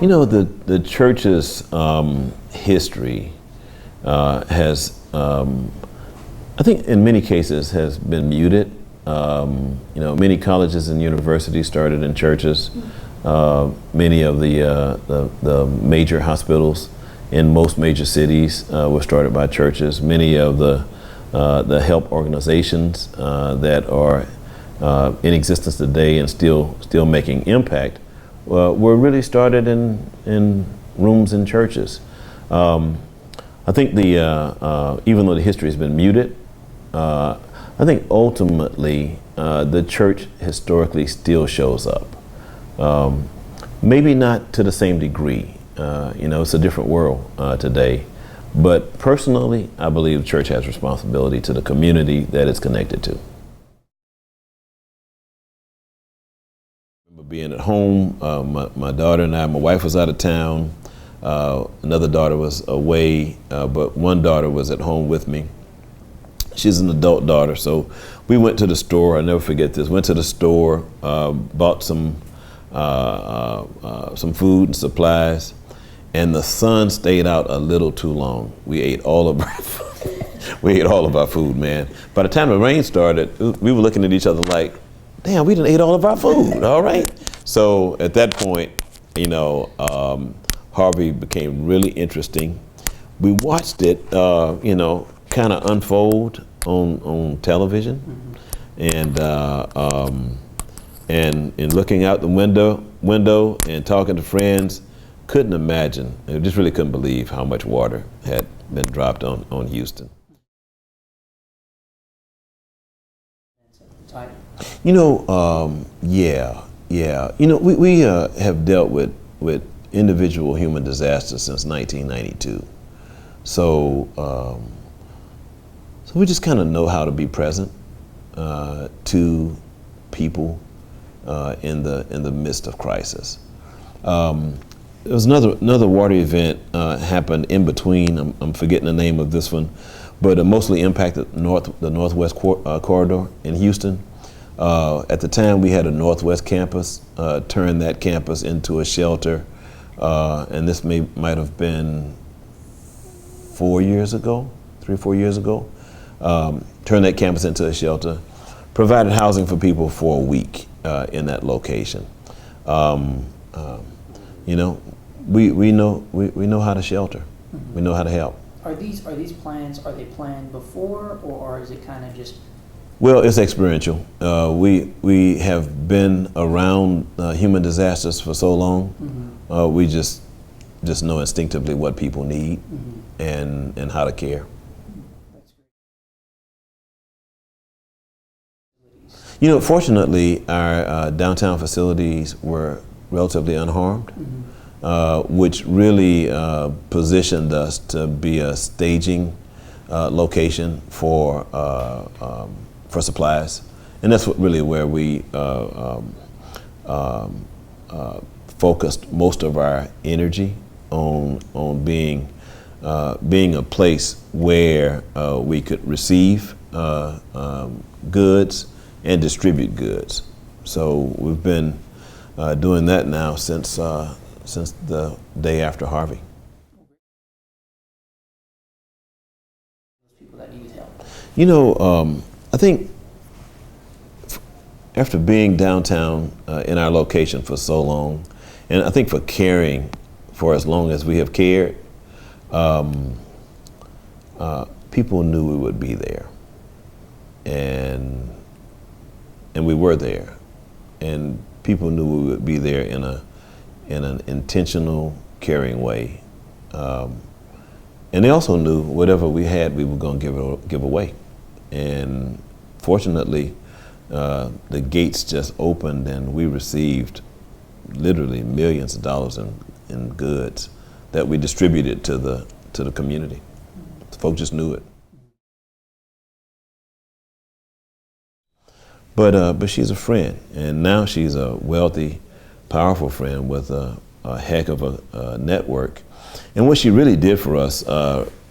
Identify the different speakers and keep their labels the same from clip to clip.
Speaker 1: You know, the church's history has, I think in many cases, has been muted. You know, many colleges and universities started in churches. Many of the major hospitals in most major cities were started by churches. Many of the help organizations that are in existence today and still making impact were really started in rooms in churches. I think even though the history has been muted, I think ultimately the church historically still shows up. Maybe not to the same degree. You know, it's a different world today. But personally, I believe the church has responsibility to the community that it's connected to. Being at home, my daughter and I, my wife was out of town. Another daughter was away, but one daughter was at home with me. She's an adult daughter, so we went to the store. I'll never forget this. Went to the store, bought some food and supplies, and the sun stayed out a little too long. We ate all of our food, man. By the time the rain started, we were looking at each other like, damn, we done ate all of our food, all right? So at that point, you know, Harvey became really interesting. We watched it, you know, kind of unfold on television, and looking out the window and talking to friends, couldn't imagine, I just really couldn't believe how much water had been dropped on Houston. You know, yeah. You know, we have dealt with individual human disasters since 1992. So we just kind of know how to be present to people in the midst of crisis. There was another water event happened in between. I'm forgetting the name of this one, but it mostly impacted the Northwest corridor in Houston. At the time, we had a Northwest campus, turned that campus into a shelter, and this might have been 3 or 4 years ago. Turned that campus into a shelter, provided housing for people for a week in that location. You know, we know how to shelter. We know how to help.
Speaker 2: Are these plans, are they planned before, or is it kind of just?
Speaker 1: Well, it's experiential. We have been around human disasters for so long. We just know instinctively what people need and how to care. You know, fortunately, our downtown facilities were relatively unharmed, which really positioned us to be a staging location for supplies, and that's where we focused most of our energy on being a place where we could receive goods and distribute goods. So we've been doing that now since the day after Harvey.
Speaker 2: People that need help.
Speaker 1: You know, I think after being downtown in our location for so long, and I think for caring for as long as we have cared, people knew we would be there, and we were there, and people knew we would be there in an intentional, caring way, and they also knew whatever we had, we were going to give away. And fortunately, the gates just opened, and we received literally millions of dollars in goods that we distributed to the community. Folks just knew it. But she's a friend, and now she's a wealthy, powerful friend with a heck of a network. And what she really did for us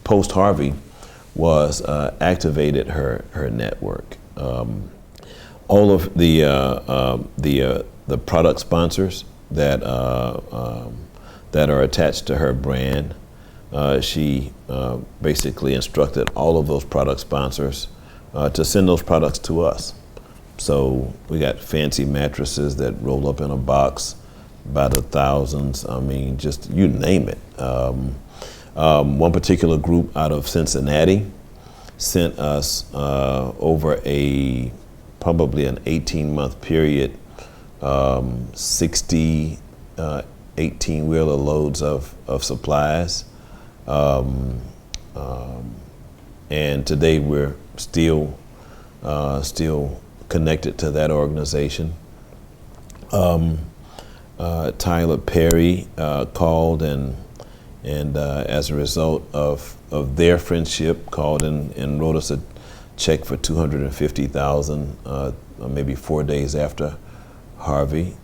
Speaker 1: post Harvey was activated her network. All of the product sponsors that that are attached to her brand. She basically instructed all of those product sponsors to send those products to us. So we got fancy mattresses that roll up in a box by the thousands. I mean, just you name it. One particular group out of Cincinnati sent us over probably an 18-month period, 60 18-wheeler loads of supplies. And today we're still connected to that organization. Tyler Perry called and as a result of their friendship called and wrote us a check for $250,000 maybe 4 days after Harvey.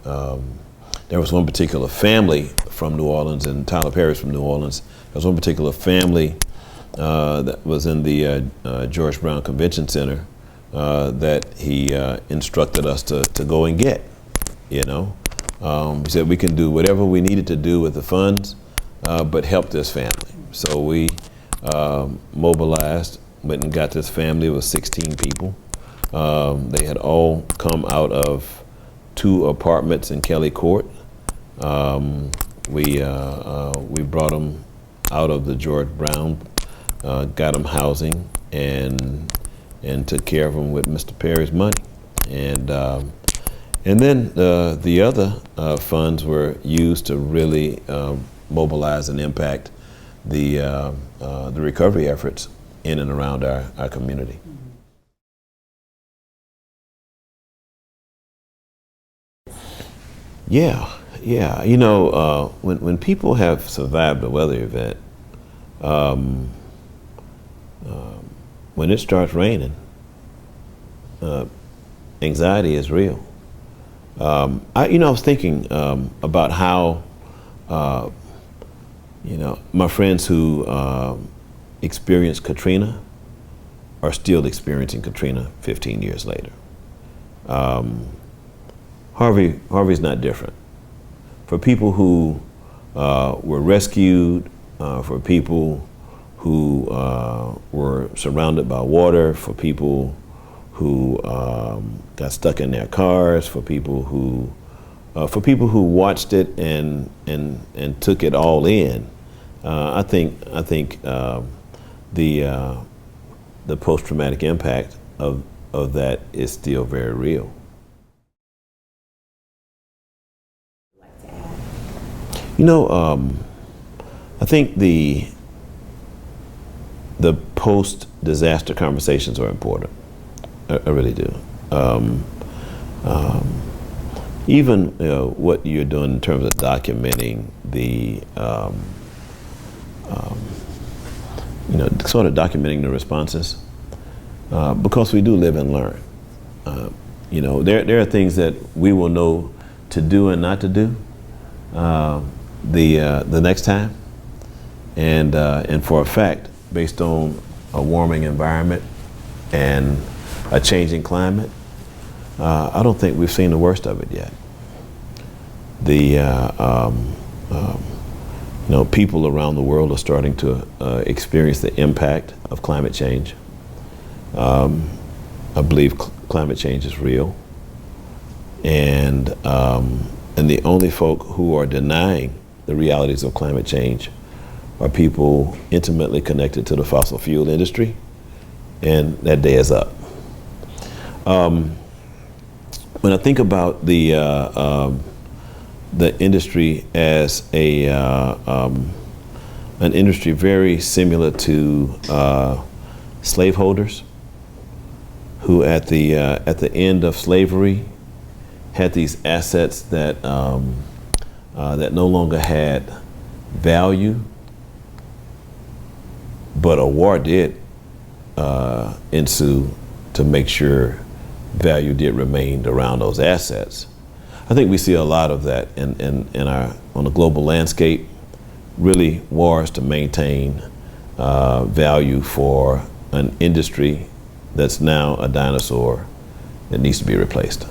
Speaker 1: There was one particular family from New Orleans, and Tyler Perry's from New Orleans. There was one particular family that was in the George Brown Convention Center that he instructed us to go and get, you know. He said we can do whatever we needed to do with the funds, but help this family. So we mobilized, went and got this family. It was 16 people. They had all come out of 2 apartments in Kelly Court. We brought them out of the George Brown, got them housing, and took care of them with Mr. Perry's money. And then the other funds were used to really mobilize and impact the recovery efforts in and around our community. Yeah. You know, when people have survived a weather event, when it starts raining, anxiety is real. I was thinking about how, my friends who experienced Katrina are still experiencing Katrina 15 years later. Harvey's not different. For people who were rescued, for people who were surrounded by water, for people who got stuck in their cars, for people who watched it and took it all in, I think the post-traumatic impact of that is still very real. I think the post-disaster conversations are important. I really do. Even what you're doing in terms of documenting sort of documenting the responses, because we do live and learn. There are things that we will know to do and not to do the next time, and for a fact, based on a warming environment and a changing climate, I don't think we've seen the worst of it yet. People around the world are starting to experience the impact of climate change. I believe climate change is real, and the only folk who are denying the realities of climate change are people intimately connected to the fossil fuel industry, and that day is up. When I think about the industry as an industry very similar to slaveholders, who at the end of slavery had these assets that no longer had value, but a war did ensue to make sure value did remain around those assets. I think we see a lot of that on the global landscape, really wars to maintain value for an industry that's now a dinosaur that needs to be replaced.